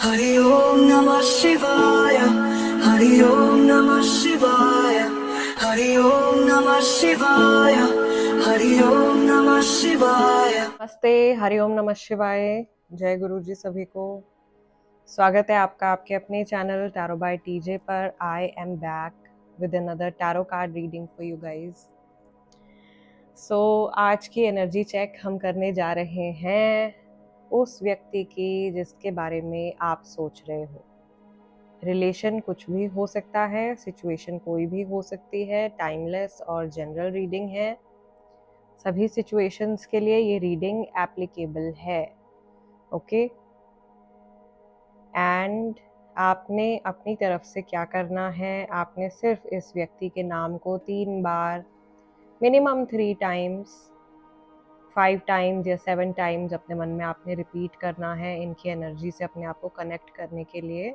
हरि ओम नमः शिवाय। हरि ओम नमः शिवाय। हरि ओम नमः शिवाय। हरि ओम नमः शिवाय। नमस्ते, हरिओम नमः शिवाय। जय गुरु जी सभी को। स्वागत है आपका आपके अपने चैनल टैरो बाय टीजे पर। I am back with another tarot card reading for you guys. So आज की एनर्जी चेक हम करने जा रहे हैं उस व्यक्ति की जिसके बारे में आप सोच रहे हो। रिलेशन कुछ भी हो सकता है, सिचुएशन कोई भी हो सकती है, टाइमलेस और जनरल रीडिंग है। सभी सिचुएशंस के लिए ये रीडिंग एप्लीकेबल है। ओके एंड आपने अपनी तरफ से क्या करना है, आपने सिर्फ इस व्यक्ति के नाम को 3 बार, मिनिमम 3 टाइम्स, 5 टाइम्स या 7 टाइम्स अपने मन में आपने रिपीट करना है इनकी एनर्जी से अपने आप को कनेक्ट करने के लिए।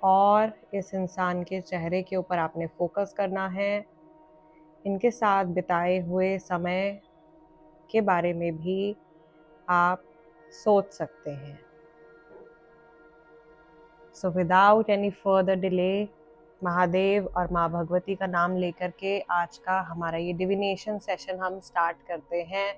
और इस इंसान के चेहरे के ऊपर आपने फोकस करना है। इनके साथ बिताए हुए समय के बारे में भी आप सोच सकते हैं। So without any further delay, Mahadev और माँ भगवती का नाम लेकर के आज का हमारा ये डिविनेशन सेशन हम स्टार्ट करते हैं।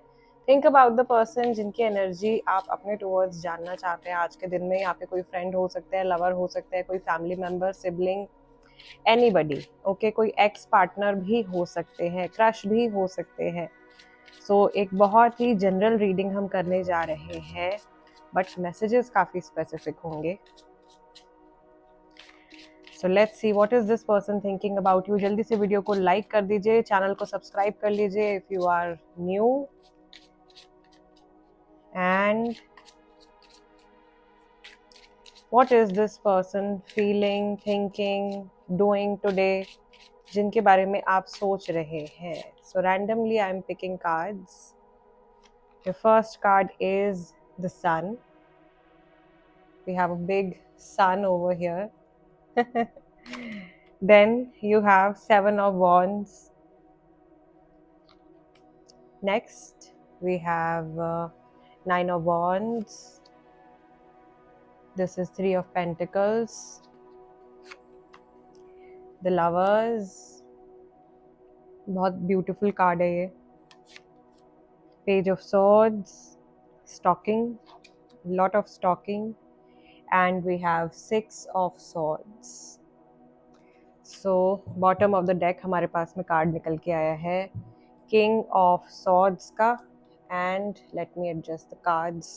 थिंक अबाउट द पर्सन जिनकी एनर्जी आप अपने टुवर्ड्स जानना चाहते हैं आज के दिन में। यहाँ पे कोई फ्रेंड हो सकता है, लवर हो सकता है, कोई family member, sibling, anybody. Okay, कोई एक्स पार्टनर भी हो सकते हैं, क्रश भी हो सकते हैं। सो एक बहुत ही जनरल रीडिंग हम करने जा रहे हैं, बट मैसेजेस काफ़ी स्पेसिफिक होंगे। So let's see what is this person thinking about you. जल्दी से वीडियो को लाइक कर दीजिए, चैनल को सब्सक्राइब कर लीजिए if you are new. And what is this person feeling, thinking, doing today, जिनके बारे में आप सोच रहे हैं। So randomly I am picking cards. Your first card is the sun. We have a big sun over here. Then you have 7 of Wands. Next, we have 9 of Wands. This is 3 of Pentacles. The Lovers. बहुत beautiful card है ये. Page of Swords. Stalking. Lot of stalking. And we have 6 of Swords. So, bottom of the deck हमारे पास में card निकल के आया है King of Swords का. And let me adjust the cards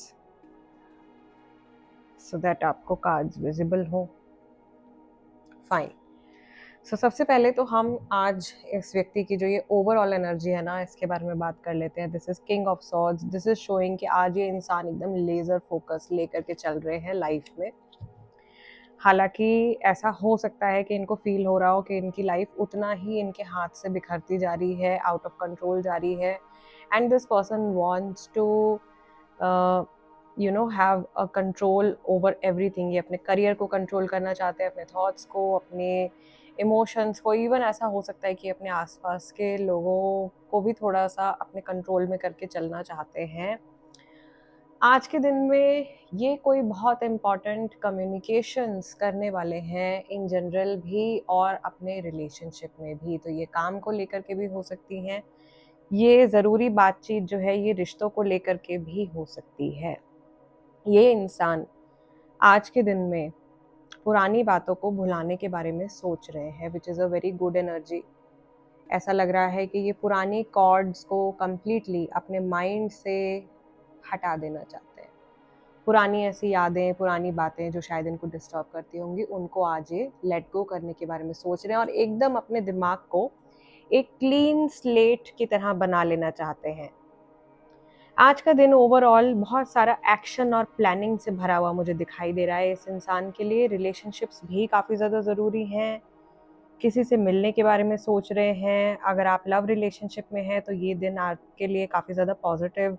so that आपको कार्ड्स विजिबल हो। Fine. सो सबसे पहले तो हम आज इस व्यक्ति की जो ये ओवरऑल एनर्जी है ना, इसके बारे में बात कर लेते हैं। This is king of swords. This is showing कि आज ये इंसान एकदम लेजर फोकस लेकर के चल रहे हैं लाइफ में। हालांकि ऐसा हो सकता है कि इनको फील हो रहा हो कि इनकी लाइफ उतना ही इनके हाथ से बिखरती जा रही है, आउट ऑफ कंट्रोल जा रही है। And this person wants to have a control over everything. ये अपने करियर को कंट्रोल करना चाहते हैं, अपने थॉट्स को, अपने इमोशंस को। इवन ऐसा हो सकता है कि अपने आसपास के लोगों को भी थोड़ा सा अपने कंट्रोल में करके चलना चाहते हैं। आज के दिन में ये कोई बहुत इम्पॉर्टेंट कम्युनिकेशंस करने वाले हैं इन जनरल भी और अपने रिलेशनशिप में भी। तो ये काम को लेकर के भी हो सकती हैं, ये ज़रूरी बातचीत जो है ये रिश्तों को लेकर के भी हो सकती है। ये इंसान आज के दिन में पुरानी बातों को भुलाने के बारे में सोच रहे हैं, which is a very good energy. ऐसा लग रहा है कि ये पुरानी कॉर्ड्स को कम्प्लीटली अपने माइंड से हटा देना चाहते हैं। पुरानी ऐसी यादें, पुरानी बातें जो शायद इनको डिस्टर्ब करती होंगी, उनको आज ये लेट गो करने के बारे में सोच रहे हैं और एकदम अपने दिमाग को एक क्लीन स्लेट की तरह बना लेना चाहते हैं। आज का दिन ओवरऑल बहुत सारा एक्शन और प्लानिंग से भरा हुआ मुझे दिखाई दे रहा है इस इंसान के लिए। रिलेशनशिप्स भी काफ़ी ज़्यादा ज़रूरी हैं। किसी से मिलने के बारे में सोच रहे हैं। अगर आप लव रिलेशनशिप में हैं तो ये दिन आपके लिए काफ़ी ज़्यादा पॉजिटिव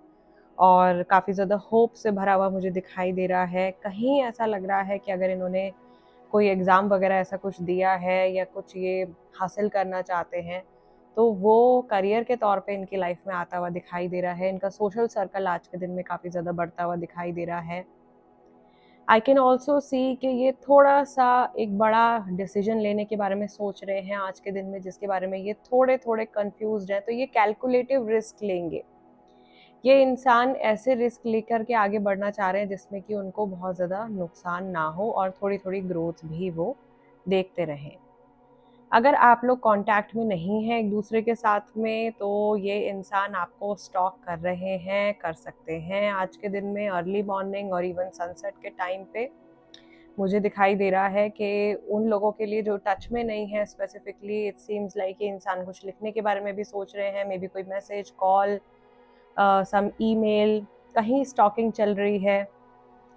और काफ़ी ज़्यादा होप से भरा हुआ मुझे दिखाई दे रहा है। कहीं ऐसा लग रहा है कि अगर इन्होंने कोई एग्ज़ाम वगैरह ऐसा कुछ दिया है या कुछ ये हासिल करना चाहते हैं, तो वो करियर के तौर पे इनकी लाइफ में आता हुआ दिखाई दे रहा है। इनका सोशल सर्कल आज के दिन में काफ़ी ज़्यादा बढ़ता हुआ दिखाई दे रहा है। आई कैन ऑल्सो सी कि ये थोड़ा सा एक बड़ा डिसीजन लेने के बारे में सोच रहे हैं आज के दिन में, जिसके बारे में ये थोड़े थोड़े कंफ्यूज्ड हैं। तो ये कैलकुलेटिव रिस्क लेंगे। ये इंसान ऐसे रिस्क लेकर के आगे बढ़ना चाह रहे हैं जिसमें कि उनको बहुत ज़्यादा नुकसान ना हो और थोड़ी थोड़ी ग्रोथ भी वो देखते रहें। अगर आप लोग कांटेक्ट में नहीं हैं एक दूसरे के साथ में, तो ये इंसान आपको स्टॉक कर रहे हैं, कर सकते हैं आज के दिन में अर्ली मॉर्निंग और इवन सनसेट के टाइम पे। मुझे दिखाई दे रहा है कि उन लोगों के लिए जो टच में नहीं है स्पेसिफिकली, इट सीम्स लाइक ये इंसान कुछ लिखने के बारे में भी सोच रहे हैं। मे बी कोई मैसेज, कॉल, सम ईमेल, कहीं स्टॉकिंग चल रही है,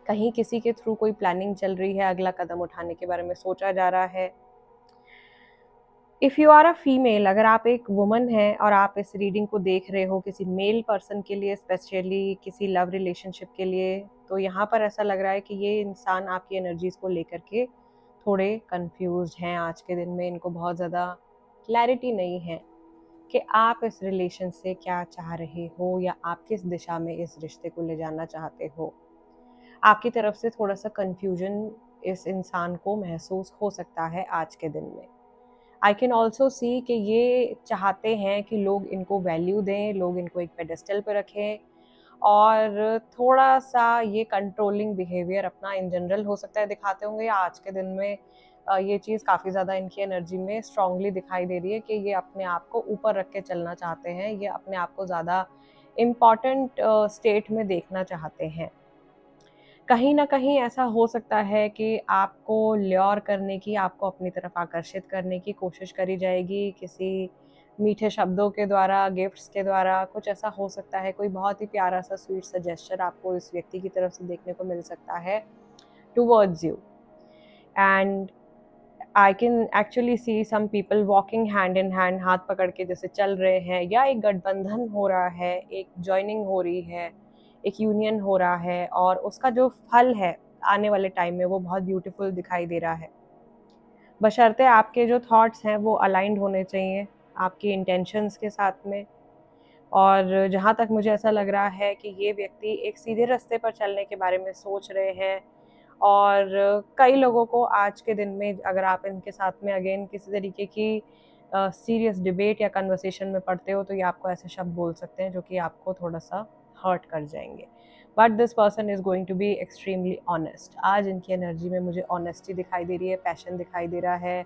कहीं किसी के थ्रू कोई प्लानिंग चल रही है, अगला कदम उठाने के बारे में सोचा जा रहा है। If you are a female, अगर आप एक वुमन हैं और आप इस रीडिंग को देख रहे हो किसी मेल पर्सन के लिए, स्पेशली किसी लव रिलेशनशिप के लिए, तो यहाँ पर ऐसा लग रहा है कि ये इंसान आपकी एनर्जीज को लेकर के थोड़े कंफ्यूज्ड हैं आज के दिन में। इनको बहुत ज़्यादा क्लैरिटी नहीं है कि आप इस रिलेशन से क्या चाह रहे हो या आप किस दिशा में इस रिश्ते को ले जाना चाहते हो। आपकी तरफ से थोड़ा सा कंफ्यूजन इस इंसान को महसूस हो सकता है आज के दिन में। आई कैन ऑल्सो सी कि ये चाहते हैं कि लोग इनको वैल्यू दें, लोग इनको एक पेडेस्टल पे रखें, और थोड़ा सा ये कंट्रोलिंग बिहेवियर अपना इन जनरल हो सकता है दिखाते होंगे। आज के दिन में ये चीज़ काफ़ी ज़्यादा इनकी एनर्जी में स्ट्रांगली दिखाई दे रही है कि ये अपने आप को ऊपर रख के चलना चाहते हैं, ये अपने आप को ज़्यादा इम्पॉर्टेंट स्टेट में देखना चाहते हैं। कहीं न कहीं ऐसा हो सकता है कि आपको ल्योर करने की, आपको अपनी तरफ आकर्षित करने की कोशिश करी जाएगी किसी मीठे शब्दों के द्वारा, गिफ्ट्स के द्वारा। कुछ ऐसा हो सकता है, कोई बहुत ही प्यारा सा स्वीट सा जेस्चर आपको इस व्यक्ति की तरफ से देखने को मिल सकता है towards you. And I can actually see some people walking hand in hand, हाथ पकड़ के जैसे चल रहे हैं, या एक गठबंधन हो रहा है, एक जॉइनिंग हो रही है, एक यूनियन हो रहा है, और उसका जो फल है आने वाले टाइम में वो बहुत ब्यूटीफुल दिखाई दे रहा है। बशर्ते आपके जो थॉट्स हैं वो अलाइंड होने चाहिए आपकी इंटेंशंस के साथ में। और जहाँ तक मुझे ऐसा लग रहा है कि ये व्यक्ति एक सीधे रास्ते पर चलने के बारे में सोच रहे हैं, और कई लोगों को आज के दिन में अगर आप इनके साथ में अगेन किसी तरीके की सीरियस डिबेट या कन्वर्सेशन में पड़ते हो, तो ये आपको ऐसे शब्द बोल सकते हैं जो कि आपको थोड़ा सा हर्ट कर जाएंगे। But this person is going to be extremely honest. आज इनकी एनर्जी में मुझे ऑनेस्टी दिखाई दे रही है, पैशन दिखाई दे रहा है,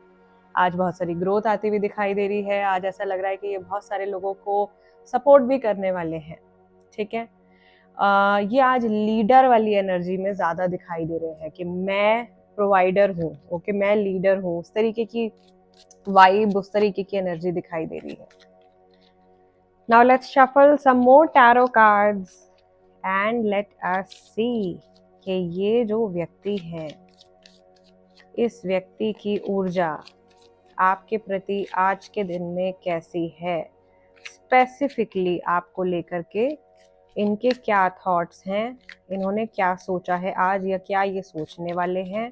आज बहुत सारी ग्रोथ आती हुई दिखाई दे रही है। आज ऐसा लग रहा है कि ये बहुत सारे लोगों को सपोर्ट भी करने वाले हैं। ठीक है, ये आज लीडर वाली एनर्जी में ज़्यादा दिखाई दे रहे हैं कि मैं प्रोवाइडर हूँ, ओके, मैं लीडर हूँ। उस तरीके की वाइब, उस तरीके की एनर्जी दिखाई दे रही है। Now let's shuffle some more tarot cards and let us see कि ये जो व्यक्ति है, इस व्यक्ति की ऊर्जा आपके प्रति आज के दिन में कैसी है, स्पेसिफिकली आपको लेकर के इनके क्या थॉट्स हैं, इन्होंने क्या सोचा है आज, या क्या ये सोचने वाले हैं।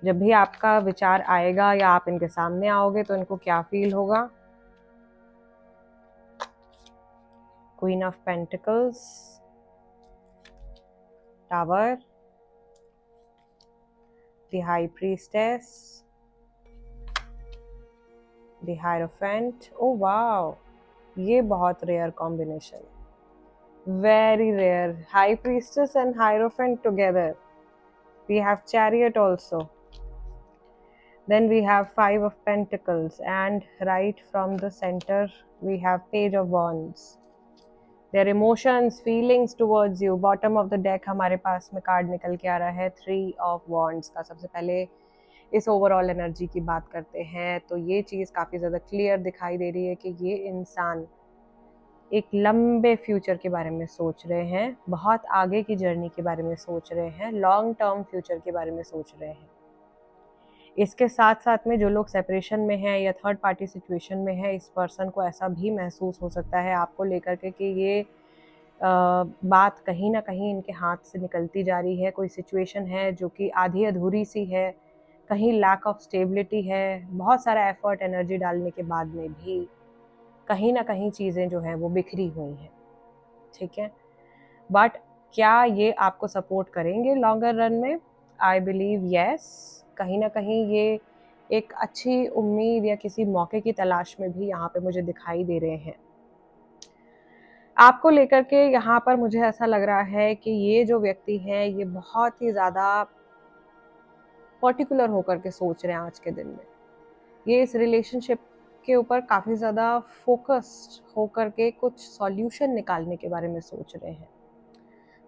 जब भी आपका विचार आएगा या आप इनके सामने आओगे तो इनको क्या फील होगा। Queen of pentacles, tower, the high priestess, the hierophant. Oh wow, ये बहुत rare combination, very rare. High priestess and hierophant together. We have chariot also. Then we have 5 of pentacles, and right from the center we have page of wands. Their emotions, feelings towards you. Bottom of the deck हमारे पास में card निकल के आ रहा है 3 of wands का। सबसे पहले इस ओवरऑल एनर्जी की बात करते हैं तो ये चीज़ काफ़ी ज़्यादा क्लियर दिखाई दे रही है कि ये इंसान एक लंबे फ्यूचर के बारे में सोच रहे हैं, बहुत आगे की जर्नी के बारे में सोच रहे हैं, लॉन्ग टर्म फ्यूचर के बारे में सोच रहे हैं। इसके साथ साथ में जो लोग सेपरेशन में हैं या थर्ड पार्टी सिचुएशन में है, इस पर्सन को ऐसा भी महसूस हो सकता है आपको लेकर के कि ये बात कहीं ना कहीं इनके हाथ से निकलती जा रही है। कोई सिचुएशन है जो कि आधी अधूरी सी है, कहीं लैक ऑफ स्टेबिलिटी है, बहुत सारा एफर्ट एनर्जी डालने के बाद में भी कहीं ना कहीं चीज़ें जो हैं वो बिखरी हुई हैं, ठीक है। बट क्या ये आपको सपोर्ट करेंगे लॉन्गर रन में? I believe yes. कहीं ना कहीं ये एक अच्छी उम्मीद या किसी मौके की तलाश में भी यहाँ पे मुझे दिखाई दे रहे हैं। आपको लेकर के यहाँ पर मुझे ऐसा लग रहा है कि ये जो व्यक्ति हैं ये बहुत ही ज़्यादा पर्टिकुलर होकर के सोच रहे हैं आज के दिन में। ये इस रिलेशनशिप के ऊपर काफ़ी ज़्यादा फोकस्ड होकर के कुछ सॉल्यूशन निकालने के बारे में सोच रहे हैं।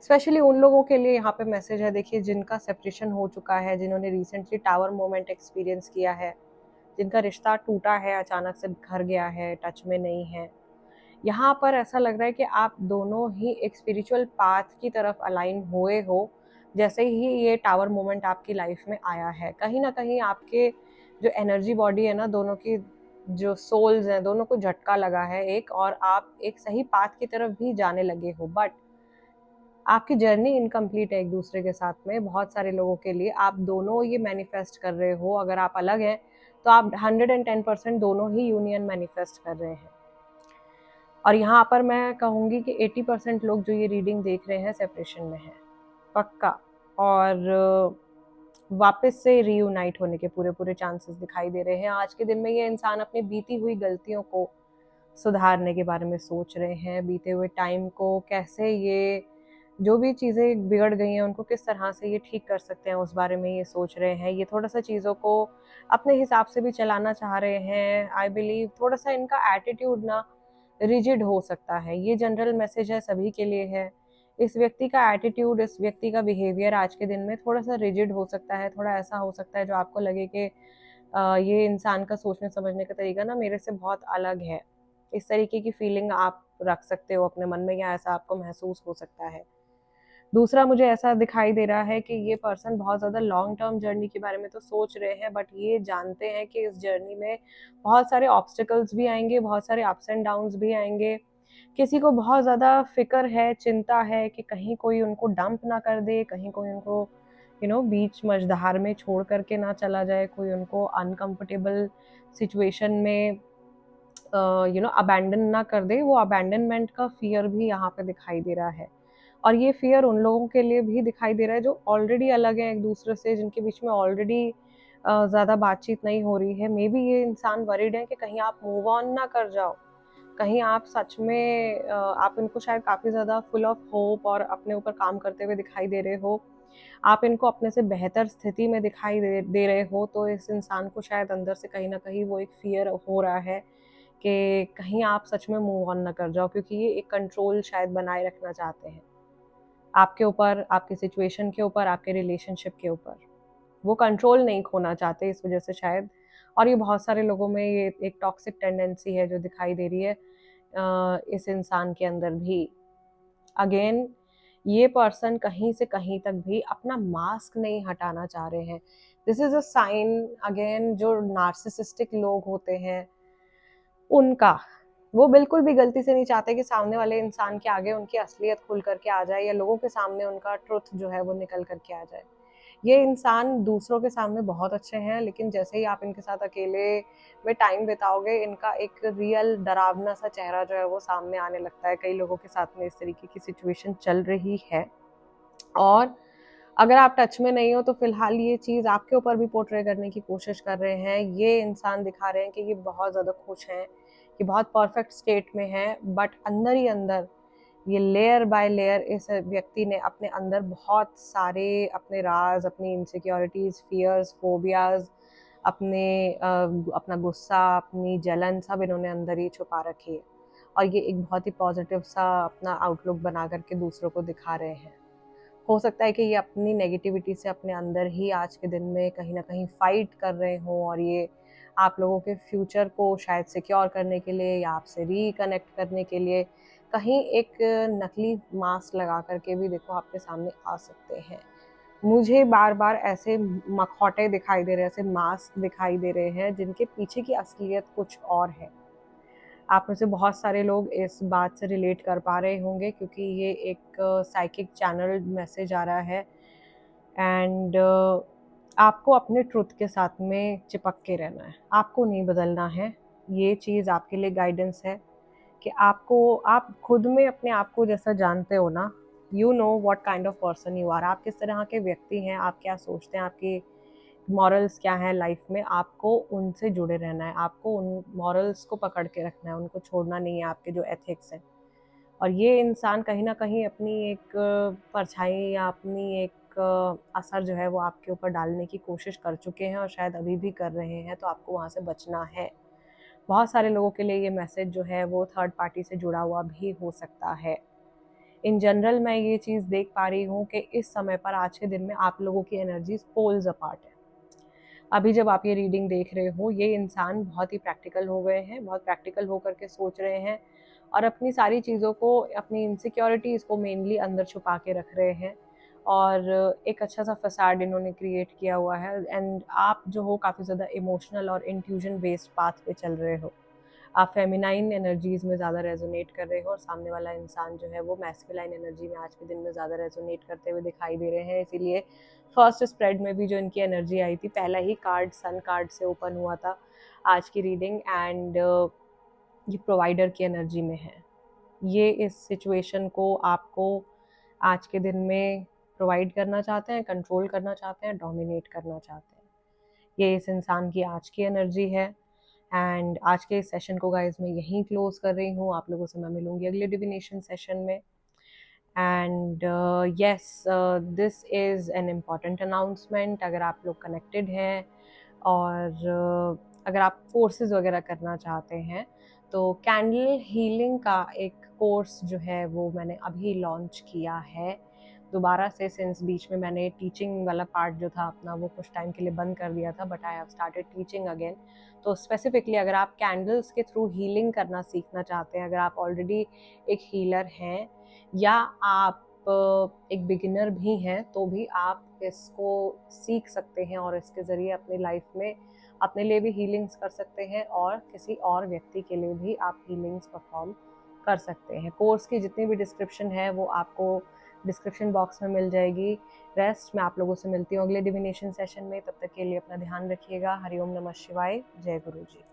स्पेशली उन लोगों के लिए यहाँ पे मैसेज है, देखिए, जिनका सेपरेशन हो चुका है, जिन्होंने रिसेंटली टावर मोमेंट एक्सपीरियंस किया है, जिनका रिश्ता टूटा है, अचानक से बिखर गया है, टच में नहीं है। यहाँ पर ऐसा लग रहा है कि आप दोनों ही एक स्पिरिचुअल पाथ की तरफ अलाइन हुए हो जैसे ही ये टावर मोमेंट आपकी लाइफ में आया है। कहीं ना कहीं आपके जो एनर्जी बॉडी है ना, दोनों की जो सोल्स हैं, दोनों को झटका लगा है एक, और आप एक सही पाथ की तरफ भी जाने लगे हो। बट आपकी जर्नी इनकम्प्लीट है एक दूसरे के साथ में। बहुत सारे लोगों के लिए आप दोनों ये मैनिफेस्ट कर रहे हो। अगर आप अलग हैं तो आप 110% दोनों ही यूनियन मैनिफेस्ट कर रहे हैं। और यहाँ पर मैं कहूँगी कि 80% लोग जो ये रीडिंग देख रहे हैं सेपरेशन में है पक्का, और वापस से रीयूनाइट होने के पूरे पूरे चांसेस दिखाई दे रहे हैं। आज के दिन में ये इंसान अपनी बीती हुई गलतियों को सुधारने के बारे में सोच रहे हैं, बीते हुए टाइम को कैसे ये जो भी चीज़ें बिगड़ गई हैं उनको किस तरह से ये ठीक कर सकते हैं, उस बारे में ये सोच रहे हैं। ये थोड़ा सा चीज़ों को अपने हिसाब से भी चलाना चाह रहे हैं। आई बिलीव थोड़ा सा इनका एटीट्यूड ना रिजिड हो सकता है। ये जनरल मैसेज है, सभी के लिए है। इस व्यक्ति का एटीट्यूड, इस व्यक्ति का बिहेवियर आज के दिन में थोड़ा सा रिजिड हो सकता है, थोड़ा ऐसा हो सकता है जो आपको लगे कि ये इंसान का सोचने समझने का तरीका ना मेरे से बहुत अलग है। इस तरीके की फीलिंग आप रख सकते हो अपने मन में, या ऐसा आपको महसूस हो सकता है। दूसरा, मुझे ऐसा दिखाई दे रहा है कि ये पर्सन बहुत ज़्यादा लॉन्ग टर्म जर्नी के बारे में तो सोच रहे हैं, बट ये जानते हैं कि इस जर्नी में बहुत सारे ऑब्स्टिकल्स भी आएंगे, बहुत सारे अप्स एंड डाउन्स भी आएंगे। किसी को बहुत ज़्यादा फिक्र है, चिंता है कि कहीं कोई उनको डंप ना कर दे, कहीं कोई उनको बीच मझधार में छोड़ करके ना चला जाए, कोई उनको अनकंफर्टेबल सिचुएशन में अबैंडन ना कर दे। वो अबैंडनमेंट का फियर भी यहाँ पे दिखाई दे रहा है। और ये फियर उन लोगों के लिए भी दिखाई दे रहा है जो ऑलरेडी अलग हैं एक दूसरे से, जिनके बीच में ऑलरेडी ज़्यादा बातचीत नहीं हो रही है। मे बी ये इंसान वरीड है कि कहीं आप मूव ऑन ना कर जाओ, कहीं आप सच में आप इनको शायद काफ़ी ज़्यादा फुल ऑफ होप और अपने ऊपर काम करते हुए दिखाई दे रहे हो, आप इनको अपने से बेहतर स्थिति में दिखाई दे रहे हो। तो इस इंसान को शायद अंदर से कहीं ना कहीं वो एक फियर हो रहा है कि कहीं आप सच में मूव ऑन ना कर जाओ, क्योंकि ये एक कंट्रोल शायद बनाए रखना चाहते हैं आपके ऊपर, आपके सिचुएशन के ऊपर, आपके रिलेशनशिप के ऊपर। वो कंट्रोल नहीं खोना चाहते इस वजह से शायद। और ये बहुत सारे लोगों में ये एक टॉक्सिक टेंडेंसी है जो दिखाई दे रही है इस इंसान के अंदर भी। अगेन, ये पर्सन कहीं से कहीं तक भी अपना मास्क नहीं हटाना चाह रहे हैं। This is a sign again, जो नार्सिसिस्टिक लोग होते हैं उनका, वो बिल्कुल भी गलती से नहीं चाहते कि सामने वाले इंसान के आगे उनकी असलियत खुल करके आ जाए, या लोगों के सामने उनका ट्रुथ जो है वो निकल करके आ जाए। ये इंसान दूसरों के सामने बहुत अच्छे हैं, लेकिन जैसे ही आप इनके साथ अकेले में टाइम बिताओगे, इनका एक रियल डरावना सा चेहरा जो है वो सामने आने लगता है। कई लोगों के साथ में इस तरीके की सिचुएशन चल रही है। और अगर आप टच में नहीं हो तो फिलहाल ये चीज़ आपके ऊपर भी पोर्ट्रे करने की कोशिश कर रहे हैं। ये इंसान दिखा रहे हैं कि ये बहुत ज़्यादा खुश हैं, कि बहुत परफेक्ट स्टेट में हैं, बट अंदर ही अंदर ये लेयर बाय लेयर इस व्यक्ति ने अपने अंदर बहुत सारे अपने राज, अपनी इनसिक्योरिटीज, फियर्स, फोबियाज, अपना गुस्सा, अपनी जलन, सब इन्होंने अंदर ही छुपा रखी है। और ये एक बहुत ही पॉजिटिव सा अपना आउटलुक बना करके दूसरों को दिखा रहे हैं। हो सकता है कि ये अपनी नेगेटिविटी से अपने अंदर ही आज के दिन में कहीं ना कहीं फाइट कर रहे हों, और ये आप लोगों के फ्यूचर को शायद सिक्योर करने के लिए या आपसे रिकनेक्ट करने के लिए कहीं एक नकली मास्क लगा करके भी देखो आपके सामने आ सकते हैं। मुझे बार बार ऐसे मखौटे दिखाई दे रहे हैं, ऐसे मास्क दिखाई दे रहे हैं जिनके पीछे की असलियत कुछ और है। आप में से बहुत सारे लोग इस बात से रिलेट कर पा रहे होंगे, क्योंकि ये एक साइकिक चैनल मैसेज आ रहा है। एंड आपको अपने ट्रुथ के साथ में चिपक के रहना है, आपको नहीं बदलना है। ये चीज़ आपके लिए गाइडेंस है। कि आपको, आप खुद में अपने आप को जैसा जानते हो ना, you know what kind of person you are, आप किस तरह के व्यक्ति हैं, आप क्या सोचते हैं, आपकी मॉरल्स क्या है लाइफ में, आपको उनसे जुड़े रहना है, आपको उन मॉरल्स को पकड़ के रखना है, उनको छोड़ना नहीं है, आपके जो एथिक्स हैं। और ये इंसान कहीं ना कहीं अपनी एक परछाई या अपनी एक असर जो है वो आपके ऊपर डालने की कोशिश कर चुके हैं और शायद अभी भी कर रहे हैं, तो आपको वहाँ से बचना है। बहुत सारे लोगों के लिए ये मैसेज जो है वो थर्ड पार्टी से जुड़ा हुआ भी हो सकता है। इन जनरल मैं ये चीज़ देख पा रही हूँ कि इस समय पर आज के दिन में आप लोगों की एनर्जीज पोल्स अपार्ट है। अभी जब आप ये रीडिंग देख रहे हो, ये इंसान बहुत ही प्रैक्टिकल हो गए हैं, बहुत प्रैक्टिकल होकर के सोच रहे हैं और अपनी सारी चीज़ों को, अपनी इनसिक्योरिटीज़ को मेनली अंदर छुपा के रख रहे हैं और एक अच्छा सा फसाड इन्होंने क्रिएट किया हुआ है। एंड आप जो हो काफ़ी ज़्यादा इमोशनल और इंट्यूजन बेस्ड पाथ पे चल रहे हो, आप फेमिनाइन एनर्जीज में ज़्यादा रेजोनेट कर रहे हो और सामने वाला इंसान जो है वो मैस्कुलाइन एनर्जी में आज के दिन में ज़्यादा रेजोनेट करते हुए दिखाई दे रहे हैं। इसीलिए फर्स्ट स्प्रेड में भी जो इनकी एनर्जी आई थी, पहला ही कार्ड सन कार्ड से ओपन हुआ था आज की रीडिंग, एंड ये प्रोवाइडर की एनर्जी में है। ये इस सिचुएशन को आपको आज के दिन में प्रोवाइड करना चाहते हैं, कंट्रोल करना चाहते हैं, डोमिनेट करना चाहते हैं। ये इस इंसान की आज की एनर्जी है। एंड आज के इस सेशन को गाइज मैं यहीं क्लोज कर रही हूँ। आप लोगों से मैं मिलूंगी अगले डिविनेशन सेशन में। And yes, this is an important announcement. अगर आप लोग कनेक्टेड हैं और अगर आप कोर्सेज वगैरह करना चाहते हैं, तो कैंडल हीलिंग का एक कोर्स जो है वो मैंने अभी लॉन्च किया है दोबारा से, सिंस बीच में मैंने टीचिंग वाला पार्ट जो था अपना वो कुछ टाइम के लिए बंद कर दिया था, but I have started teaching again. तो स्पेसिफिकली अगर आप कैंडल्स के थ्रू हीलिंग करना सीखना चाहते हैं, अगर आप ऑलरेडी एक हीलर हैं या आप एक बिगिनर भी हैं, तो भी आप इसको सीख सकते हैं और इसके ज़रिए अपनी लाइफ में अपने लिए भी हीलिंग्स कर सकते हैं और किसी और व्यक्ति के लिए भी आप हीलिंग्स परफॉर्म कर सकते हैं। कोर्स की जितनी भी डिस्क्रिप्शन है वो आपको डिस्क्रिप्शन बॉक्स में मिल जाएगी। रेस्ट मैं आप लोगों से मिलती हूँ अगले डिविनेशन सेशन में। तब तक के लिए अपना ध्यान रखिएगा। हरिओम नमः शिवाय। जय गुरु जी।